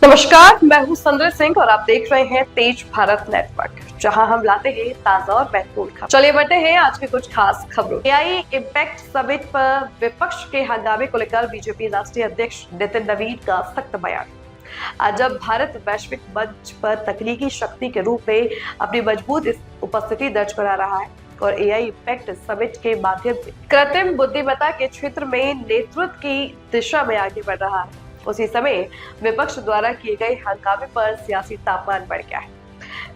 नमस्कार, मैं हूं संदर सिंह और आप देख रहे हैं तेज भारत नेटवर्क, जहां हम लाते हैं ताजा और महत्वपूर्ण खबर। चलिए बढ़ते हैं आज के कुछ खास खबरों। एआई इम्पैक्ट समिट पर विपक्ष के हंगामे को लेकर बीजेपी राष्ट्रीय अध्यक्ष नितिन नवीन का सख्त बयान। आज जब भारत वैश्विक मंच पर तकनीकी शक्ति के रूप में अपनी मजबूत उपस्थिति दर्ज करा रहा है और एआई इम्पैक्ट समिट के माध्यम से कृत्रिम बुद्धिमत्ता के क्षेत्र में नेतृत्व की दिशा में आगे बढ़ रहा है, उसी समय विपक्ष द्वारा किए गए हंगामे पर सियासी तापमान बढ़ गया है।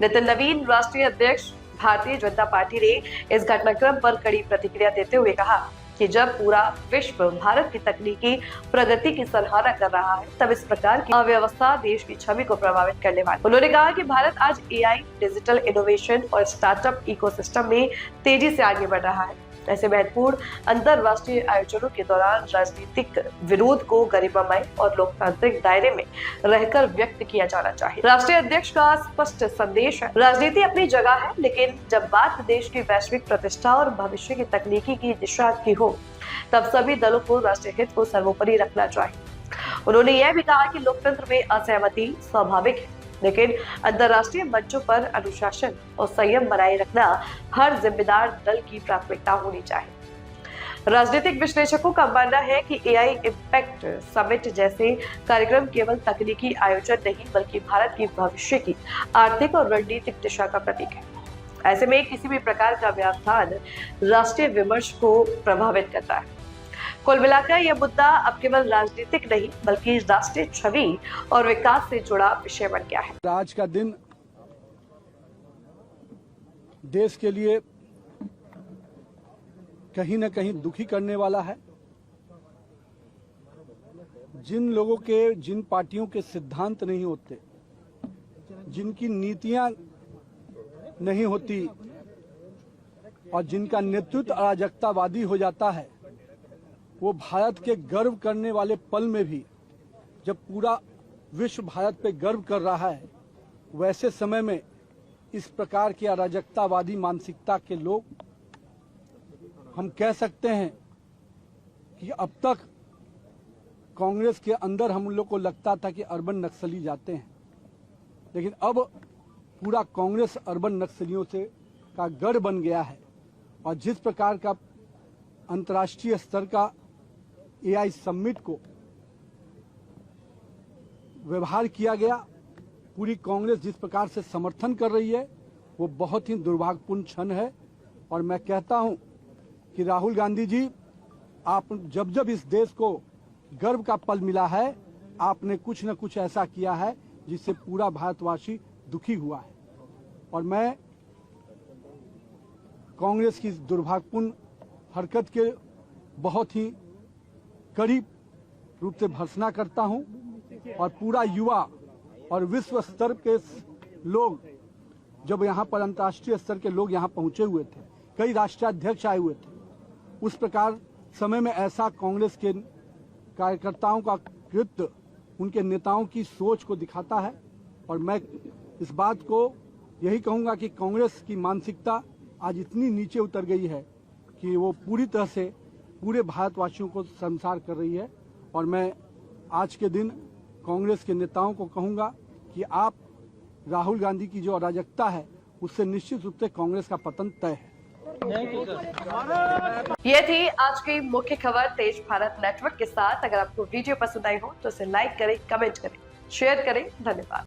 नितिन नवीन राष्ट्रीय अध्यक्ष भारतीय जनता पार्टी ने इस घटनाक्रम पर कड़ी प्रतिक्रिया देते हुए कहा कि जब पूरा विश्व भारत की तकनीकी प्रगति की सराहना कर रहा है, तब इस प्रकार की अव्यवस्था देश की छवि को प्रभावित करने वाली। उन्होंने कहा कि भारत आज एआई, डिजिटल इनोवेशन और स्टार्टअप इकोसिस्टम में तेजी से आगे बढ़ रहा है। ऐसे महत्वपूर्ण अंतरराष्ट्रीय आयोजनों के दौरान राजनीतिक विरोध को गरिमामय और लोकतांत्रिक दायरे में रहकर व्यक्त किया जाना चाहिए। राष्ट्रीय अध्यक्ष का स्पष्ट संदेश है, राजनीति अपनी जगह है, लेकिन जब बात देश की वैश्विक प्रतिष्ठा और भविष्य की तकनीकी की दिशा की हो, तब सभी दलों को राष्ट्रीय हित को सर्वोपरि रखना चाहिए। उन्होंने यह भी कहा कि लोकतंत्र में असहमति स्वाभाविक है, लेकिन अंतर्राष्ट्रीय मंचों पर अनुशासन और संयम बनाए रखना हर जिम्मेदार दल की प्राथमिकता होनी चाहिए। राजनीतिक विश्लेषकों का मानना है कि एआई इम्पैक्ट समिट जैसे कार्यक्रम केवल तकनीकी आयोजन नहीं, बल्कि भारत की भविष्य की आर्थिक और रणनीतिक दिशा का प्रतीक है। ऐसे में किसी भी प्रकार का व्यवधान राष्ट्रीय विमर्श को प्रभावित करता है। कुल मिलाकर यह मुद्दा अब केवल राजनीतिक नहीं, बल्कि राष्ट्रीय छवि और विकास से जुड़ा विषय बन गया है। आज का दिन देश के लिए कहीं न कहीं दुखी करने वाला है। जिन लोगों के, जिन पार्टियों के सिद्धांत नहीं होते, जिनकी नीतियां नहीं होती और जिनका नेतृत्व अराजकतावादी हो जाता है, वो भारत के गर्व करने वाले पल में भी, जब पूरा विश्व भारत पे गर्व कर रहा है, वैसे समय में इस प्रकार की अराजकतावादी मानसिकता के लोग, हम कह सकते हैं कि अब तक कांग्रेस के अंदर हम लोग को लगता था कि अर्बन नक्सली जाते हैं, लेकिन अब पूरा कांग्रेस अर्बन नक्सलियों से का गढ़ बन गया है। और जिस प्रकार का अंतर्राष्ट्रीय स्तर का एआई समिट को व्यवहार किया गया, पूरी कांग्रेस जिस प्रकार से समर्थन कर रही है, वो बहुत ही दुर्भाग्यपूर्ण क्षण है। और मैं कहता हूं कि राहुल गांधी जी, आप जब जब इस देश को गर्व का पल मिला है, आपने कुछ न कुछ ऐसा किया है जिससे पूरा भारतवासी दुखी हुआ है। और मैं कांग्रेस की दुर्भाग्यपूर्ण हरकत के बहुत ही कड़ी रूप से भर्त्सना करता हूं। और पूरा युवा और विश्व स्तर के लोग, जब यहां पर अंतर्राष्ट्रीय स्तर के लोग यहां पहुंचे हुए थे, कई राष्ट्राध्यक्ष आए हुए थे, उस प्रकार समय में ऐसा कांग्रेस के कार्यकर्ताओं का कृत्य उनके नेताओं की सोच को दिखाता है। और मैं इस बात को यही कहूंगा कि कांग्रेस की मानसिकता आज इतनी नीचे उतर गई है कि वो पूरी तरह से पूरे भारतवासियों को शर्मसार कर रही है। और मैं आज के दिन कांग्रेस के नेताओं को कहूंगा कि आप, राहुल गांधी की जो अराजकता है, उससे निश्चित रूप से कांग्रेस का पतन तय है। ये थी आज की मुख्य खबर तेज भारत नेटवर्क के साथ। अगर आपको वीडियो पसंद आई हो तो इसे लाइक करें, कमेंट करें, शेयर करें। धन्यवाद।